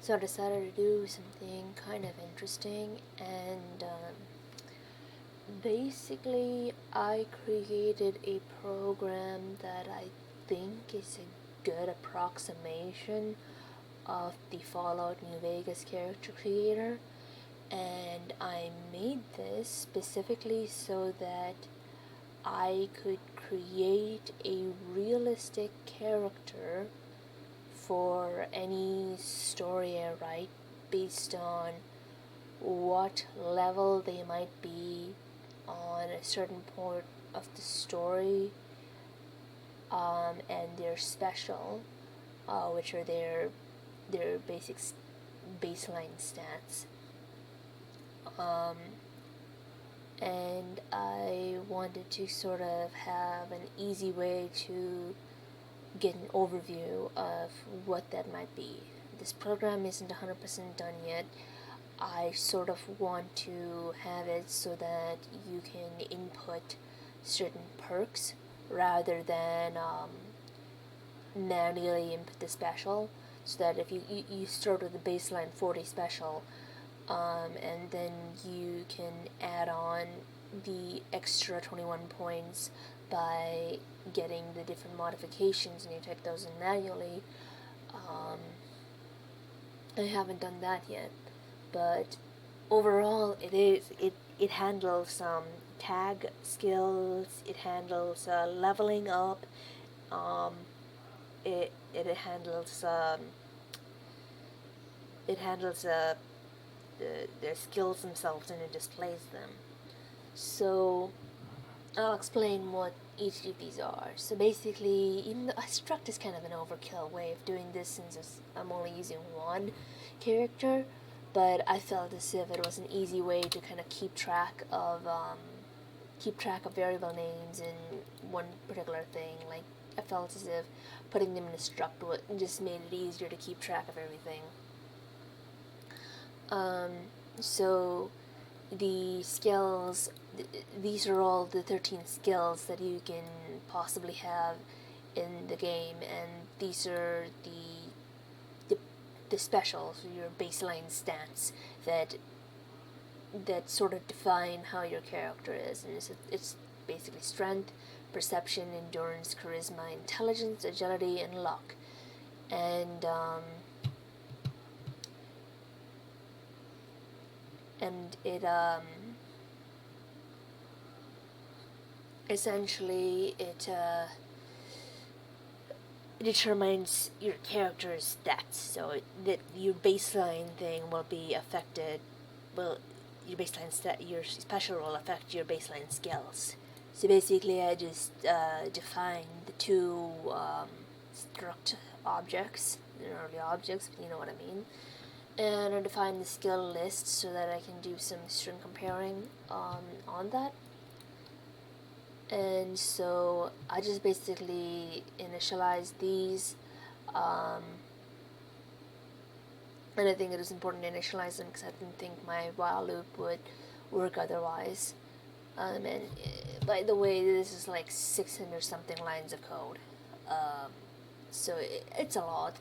So I decided to do something kind of interesting, and basically, I created a program that I think is a good approximation of the Fallout New Vegas character creator, and I made this specifically so that I could create a realistic character for any story I write based on what level they might be on a certain point of the story, and their special, which are their basic baseline stats. Um, and I wanted to sort of have an easy way to get an overview of what that might be. This program isn't 100% done yet. I sort of want to have it so that you can input certain perks rather than manually input the special, so that if you start with the baseline 40 special, and then you can add on the extra 21 points by getting the different modifications, and you type those in manually. I haven't done that yet, but overall it handles tag skills, it handles leveling up, um, it handles their skills themselves, and it displays them. So I'll explain what each of these are. So basically, even though I struck this kind of an overkill way of doing this, since I'm only using one character, but I felt as if it was an easy way to kind of keep track of variable names in one particular thing. Like, I felt as if putting them in a struct just made it easier to keep track of everything. So the skills, these are all the 13 skills that you can possibly have in the game, and these are the specials, your baseline stats that sort of define how your character is. And it's basically strength, perception, endurance, charisma, intelligence, agility, and luck. And it essentially it determines your character's stats, so that your baseline thing will be affected. Well, your baseline stat, your special will affect your baseline skills. So basically, I just define the two struct objects, early objects, if you know what I mean, and I define the skill list so that I can do some string comparing on that. And so I just basically initialize these, and I think it is important to initialize them because I didn't think my while loop would work otherwise. And by the way, this is like 600 something lines of code, so it's a lot.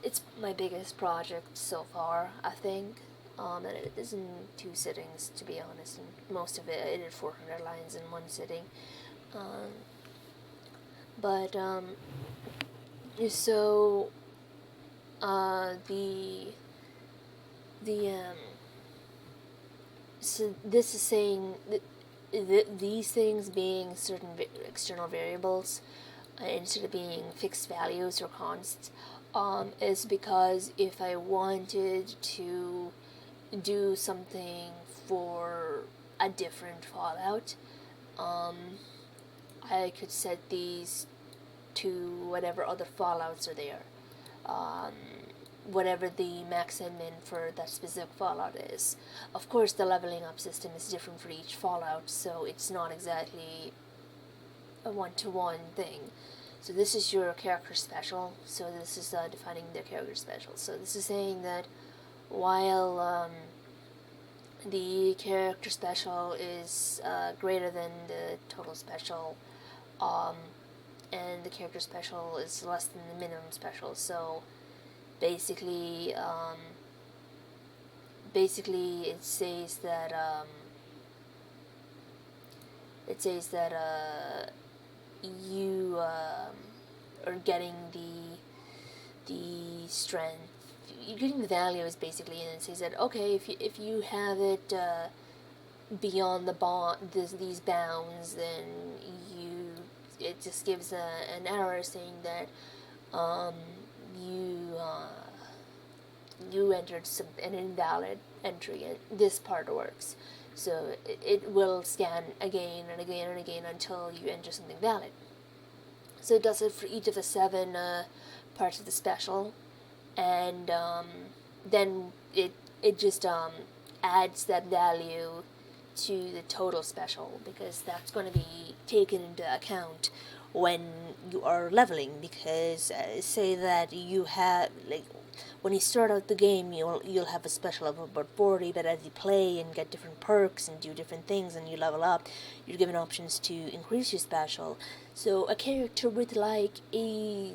It's my biggest project so far, I think. And it is in 2 sittings, to be honest. And most of it, I did 400 lines in one sitting. But so so this is saying that these things being certain external variables, instead of being fixed values or constants, is because if I wanted to do something for a different Fallout, I could set these to whatever other Fallouts are there, whatever the max admin for that specific Fallout is. Of course, the leveling up system is different for each Fallout, so it's not exactly a one-to-one thing. So this is your character special, so this is defining the character special. So this is saying that while the character special is greater than the total special, and the character special is less than the minimum special, so basically basically it says that you are getting the strength, you're getting the values basically, and it says that okay, if you have it beyond these bounds, then you it just gives an error saying that um, you you entered an invalid entry, and this part works. So it will scan again and again and again until you enter something valid. So it does it for each of the seven parts of the special, and then it just adds that value to the total special, because that's going to be taken into account when you are leveling. Because say that you have, like, when you start out the game, you'll have a special of about 40, but as you play and get different perks and do different things and you level up, you're given options to increase your special. So a character with like a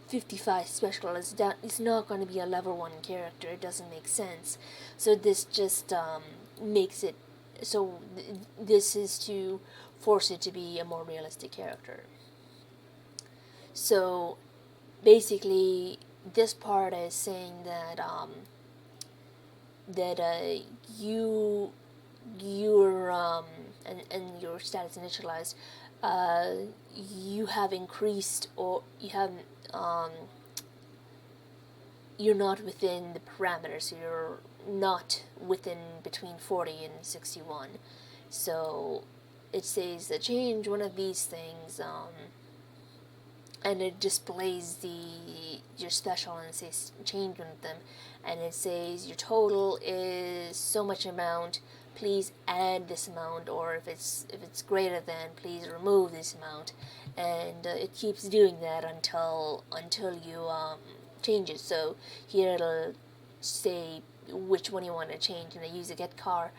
55 special is not going to be a level 1 character. It doesn't make sense. So this just makes it so this is to force it to be a more realistic character. So basically, this part is saying that that you your and your status initialized, uh, you have increased, or you have um, you're not within the parameters. You're not within between 40 and 61. So it says that change one of these things, and it displays your special, and it says change one of them, and it says your total is so much amount, please add this amount, or if it's greater than, please remove this amount, and it keeps doing that until you change it. So here it'll say which one you want to change, and I use a get car,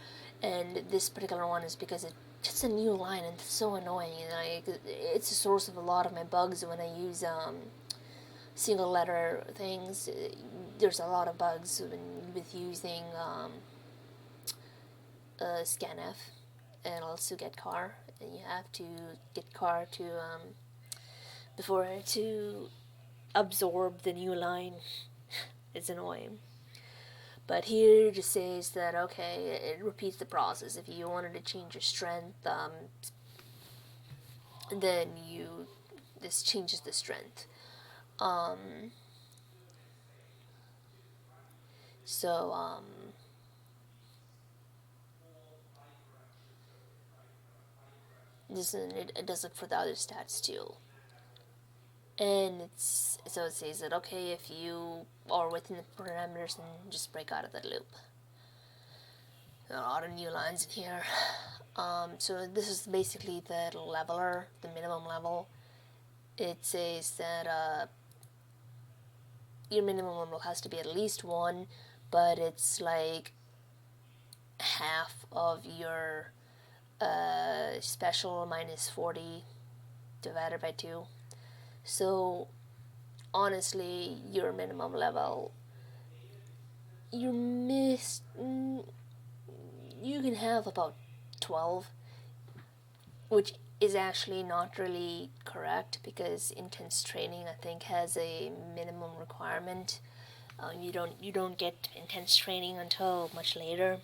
and this particular one is because it's a new line and it's so annoying, and it's a source of a lot of my bugs when I use single letter things. There's a lot of bugs with using scanf and also get car, and you have to get car to before to absorb the new line. It's annoying. But here it just says that okay, it repeats the process. If you wanted to change your strength, then this changes the strength. Um, so this it does it for the other stats too. And so it says that okay, if you are within the parameters, then just break out of the loop. There are a lot of new lines in here. So this is basically the leveler, the minimum level. It says that your minimum level has to be at least 1, but it's like half of your special minus 40 divided by 2. So honestly, your minimum level, you missed. You can have about 12, which is actually not really correct, because intense training, I think, has a minimum requirement. You don't get intense training until much later.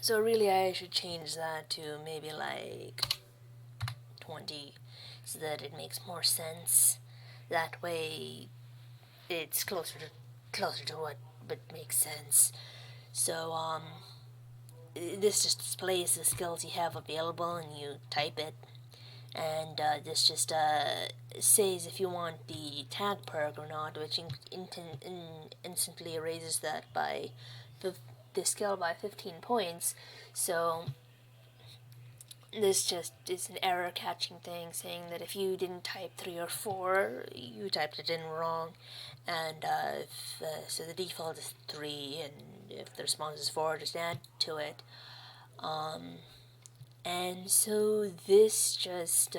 So really, I should change that to maybe like 20, so that it makes more sense. That way, it's closer to what makes sense. So this just displays the skills you have available, and you type it, and this just says if you want the tag perk or not, which instantly raises that by the skill by 15 points. So this just is an error catching thing, saying that if you didn't type 3 or 4, you typed it in wrong, and so the default is 3, and if the response is 4, just add to it. And so this just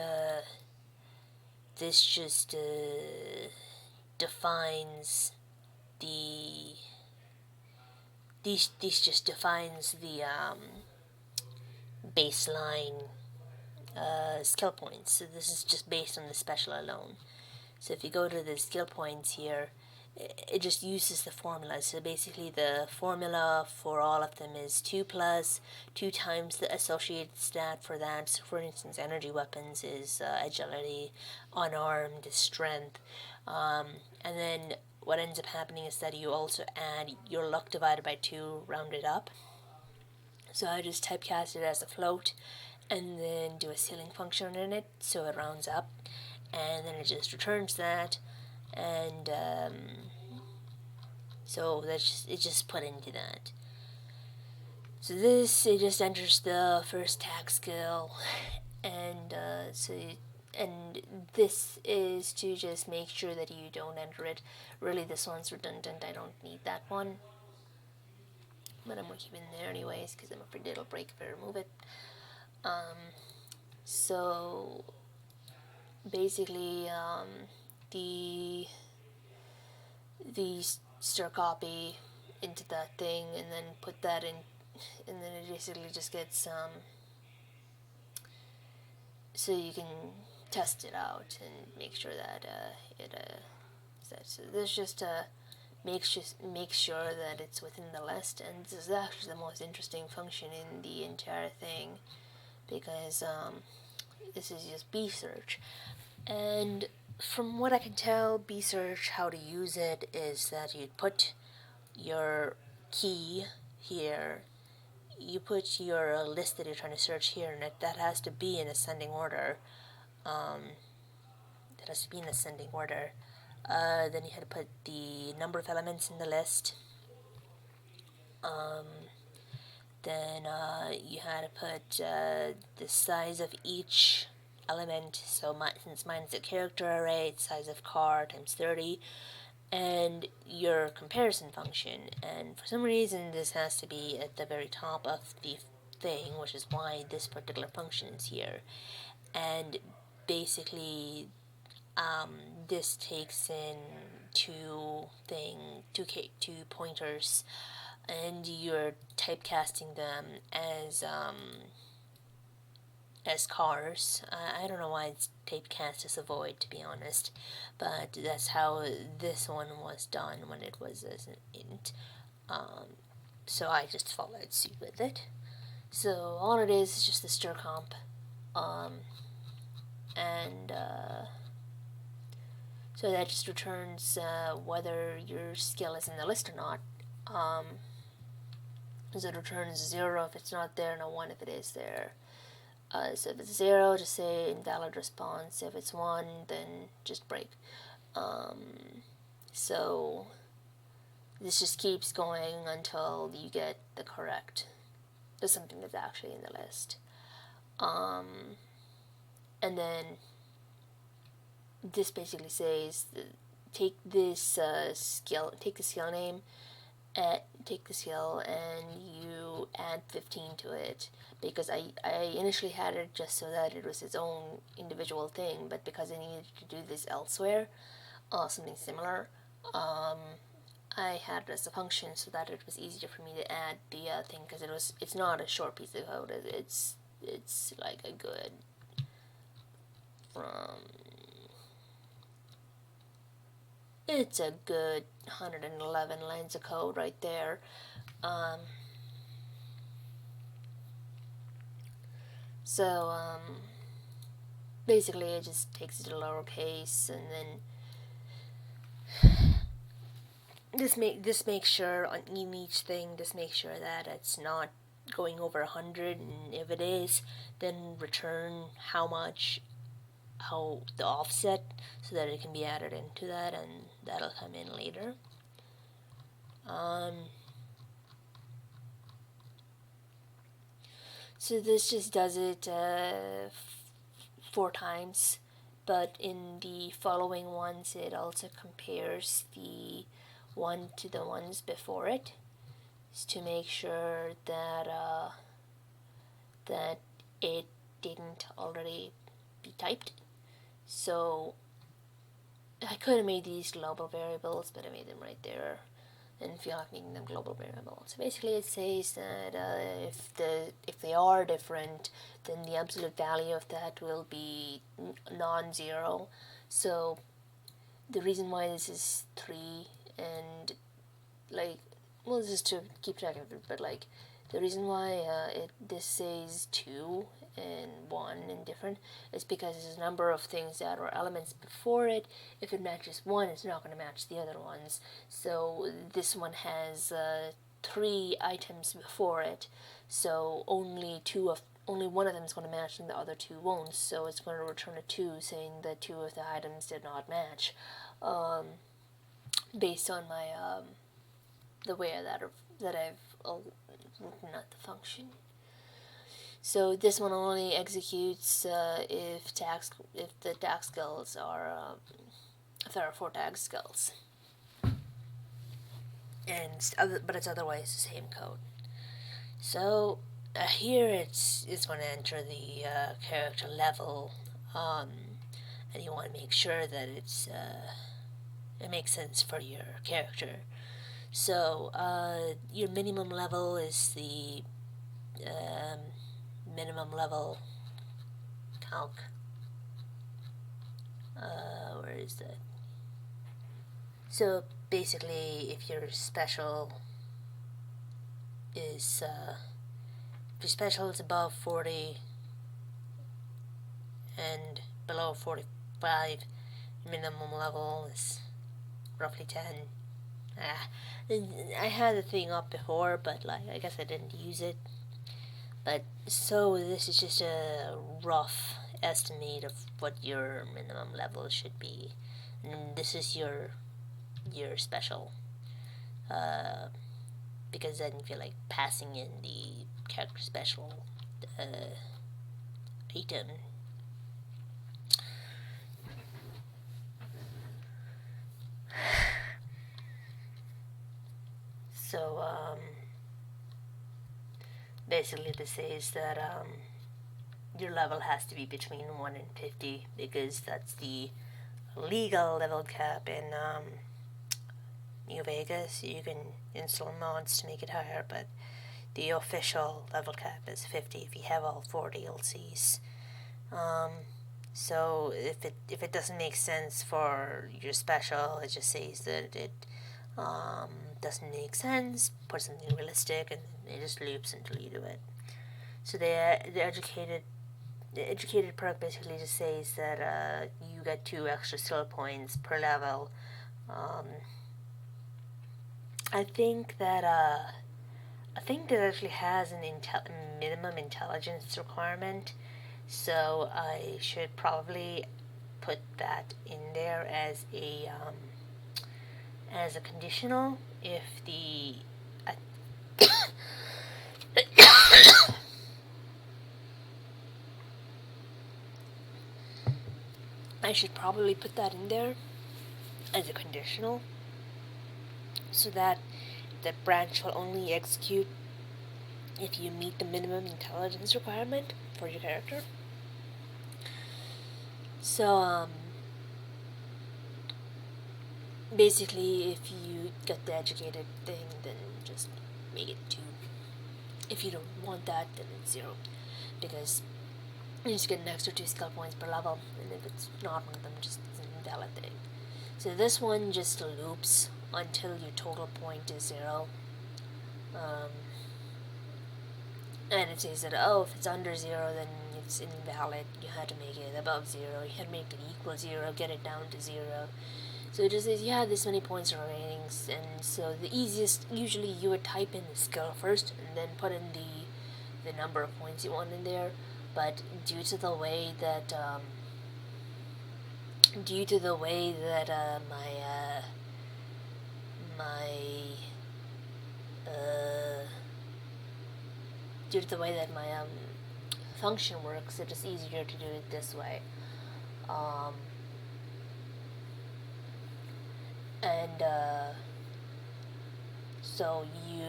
defines these just defines the baseline skill points. So this is just based on the special alone. So if you go to the skill points here, it just uses the formula. So basically the formula for all of them is 2 plus 2 times the associated stat for that. So for instance, energy weapons is agility, unarmed is strength. And then what ends up happening is that you also add your luck divided by 2 rounded up. So I just typecast it as a float and then do a ceiling function in it so it rounds up, and then it just returns that, and so it just put into that. So this, it just enters the first tag skill, and and this is to just make sure that you don't enter it. Really, this one's redundant. I don't need that one, but I'm going to keep it in there anyways because I'm afraid it'll break if I remove it. So basically, the stir copy into that thing and then put that in, and then it basically just gets so you can test it out and make sure that so this just make sure that it's within the list, and this is actually the most interesting function in the entire thing because this is just B search. And from what I can tell, B search, how to use it is that you put your key here, you put your list that you're trying to search here, and that has to be in ascending order. Then you had to put the number of elements in the list. Then you had to put the size of each element. So since mine is a character array, it's size of car times 30, and your comparison function. And for some reason, this has to be at the very top of the thing, which is why this particular function is here. And basically, this takes in two pointers, and you're typecasting them as cars. I don't know why it's typecast as a void, to be honest, but that's how this one was done when it was as an int. So I just followed suit with it. So all it is just the stir comp, and so that just returns whether your skill is in the list or not. So it returns 0 if it's not there, and a 1 if it is there. So if it's 0, just say invalid response. If it's 1, then just break. So this just keeps going until you get the something that's actually in the list. And then this basically says take the skill name, take the skill, and you add 15 to it, because I initially had it just so that it was its own individual thing, but because I needed to do this elsewhere, something similar, I had it as a function so that it was easier for me to add the thing, because it's not a short piece of code. It's like a good it's a good 111 lines of code right there. So basically it just takes it to lowercase, and then this makes sure on each thing, this makes sure that it's not going over 100, and if it is, then return how the offset, so that it can be added into that, and that'll come in later. So this just does it 4 times, but in the following ones it also compares the one to the ones before it, to make sure that that it didn't already be typed. So I could have made these global variables, but I made them right there. and feel like making them global variable. So basically it says that if they are different, then the absolute value of that will be non-zero. So the reason why this is 3 and like, well, this is to keep track of it, but like the reason why this says 2 and 1 and different is because there's a number of things that are elements before it. If it matches 1, it's not going to match the other ones. So this one has 3 items before it, so only one of them is going to match and the other 2 won't. So it's going to return a 2 saying that 2 of the items did not match, based on my the way that I've written out the function. So this one only executes if the tag skulls are if there are 4 tag skulls, but it's otherwise the same code. So here it's going to enter the character level, and you want to make sure that it makes sense for your character. So your minimum level is the minimum level calc. Where is that? So basically, if your special is above 40 and below 45, minimum level is roughly 10. I had the thing up before, but like I guess I didn't use it. But so this is just a rough estimate of what your minimum level should be, and this is your special. Because then you feel like passing in the character special item. So basically this says that your level has to be between 1 and 50 because that's the legal level cap in New Vegas. You can install mods to make it higher, but the official level cap is 50 if you have all 4 DLCs. So if it doesn't make sense for your special, it just says that it doesn't make sense, put something realistic, and it just loops until you do it. So the educated perk basically just says that you get 2 extra skill points per level. I think that actually has a minimum intelligence requirement, so I should probably put that in there as a conditional if the I should probably put that in there as a conditional so that the branch will only execute if you meet the minimum intelligence requirement for your character. So basically if you get the educated thing, then just make it 2. If you don't want that, then it's 0, because you just get an extra 2 skill points per level, and if it's not one of them, just it's an invalid thing. So this one just loops until your total point is 0. And it says that, if it's under 0, then it's invalid. You had to make it above 0. You had to make it equal 0, get it down to 0. So it just says you have this many points remaining, and so the easiest, usually you would type in the skill first, and then put in the number of points you want in there. But due to the way that my function works, it's just easier to do it this way. So you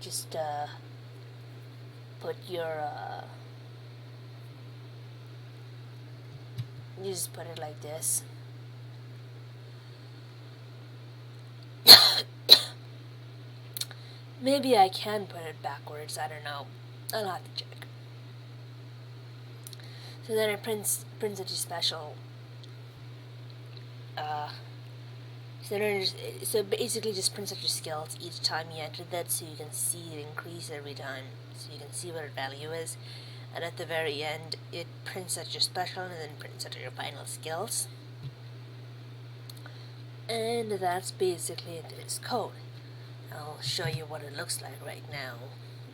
just put your you just put it like this. Maybe I can put it backwards, I don't know. I'll have to check. So then it prints it to special. So basically just prints out your skills each time you enter that, so you can see it increase every time. So you can see what its value is. And at the very end, it prints out your special and then prints out your final skills. And that's basically this code. I'll show you what it looks like right now.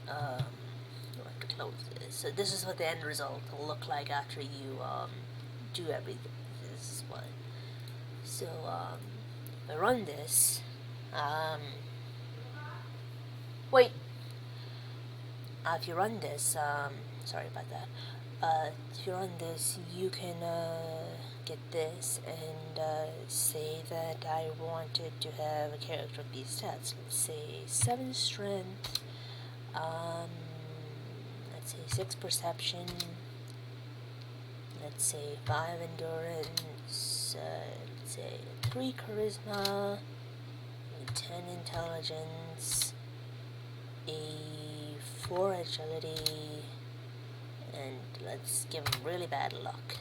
I'll have to close this. So this is what the end result will look like after you do everything. This is what. So if I run this, wait. If you run this, sorry about that. If you run this, you can get this and say that I wanted to have a character of these stats. Let's say 7 strength, let's say 6 perception, let's say 5 endurance, let's say 3 charisma, 10 intelligence, a 4 agility, and let's give him really bad luck.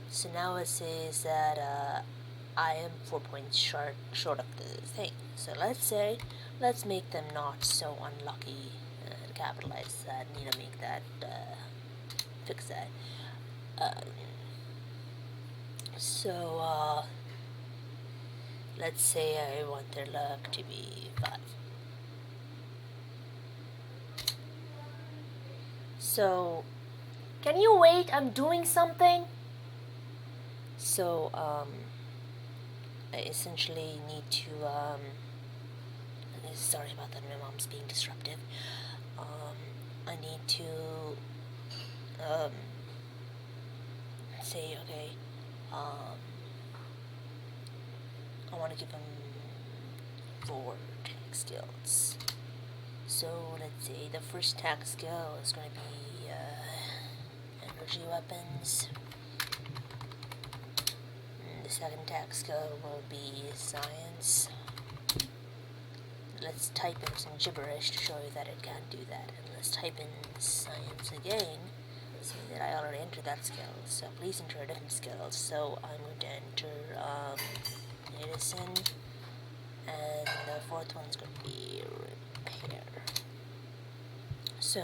So now it says that I am 4 points short of the thing. So let's make them not so unlucky, and capitalize that, need to make that, fix that. So let's say I want their luck to be 5. So, can you wait? I'm doing something. So, I essentially need to, sorry about that, my mom's being disruptive. I need to, say, okay, I want to give them 4 tech skills. So let's say the first tech skill is going to be energy weapons. And the second tech skill will be science. Let's type in some gibberish to show you that it can't do that. And let's type in science again. See that I already entered that skill. So please enter a different skill. So I'm going to enter medicine. And the fourth one's going to be repair. So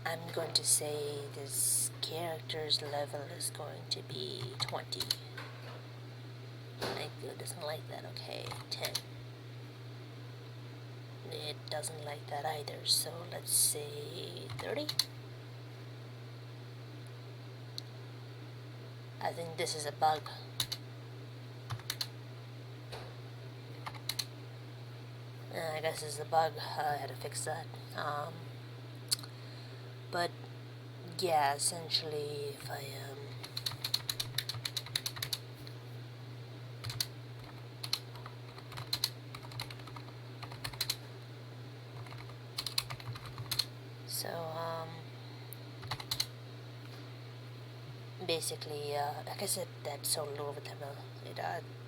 I'm going to say this character's level is going to be 20. It doesn't like that, okay, 10. It doesn't like that either, so let's say 30. I think this is a bug. I guess this is a bug. I had to fix that. But yeah, essentially, if I basically, like I said, that's so low of a level,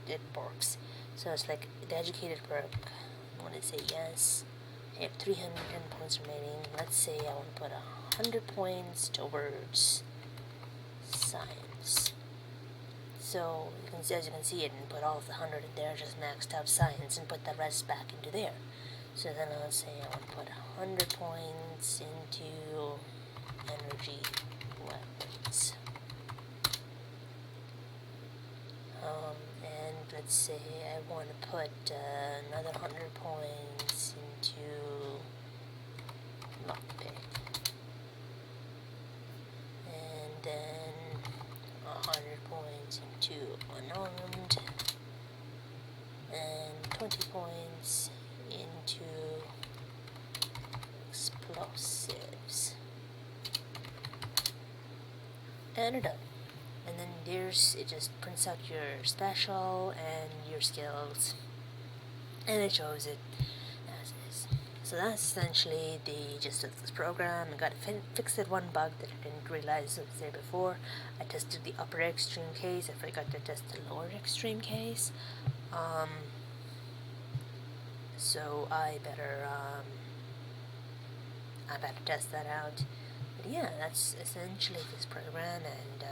it works. So it's like the educated perk. I want to say yes. I have 310 points remaining. Let's say I want to put 100 points towards science. So you can see, as you can see, it and put all of the 100 in there, just maxed out science, and put the rest back into there. So then I'll say I want to put 100 points into energy weapons. And let's say I want to put another 100 points into lockpick. And then 100 points into unarmed. And 20 points into explosives. And we're done. And then it just prints out your special and your skills, and it shows it as is. So that's essentially the gist of this program. I got to fix that one bug that I didn't realize was there before. I tested the upper extreme case. I forgot to test the lower extreme case. so I better test that out. But yeah, that's essentially this program, and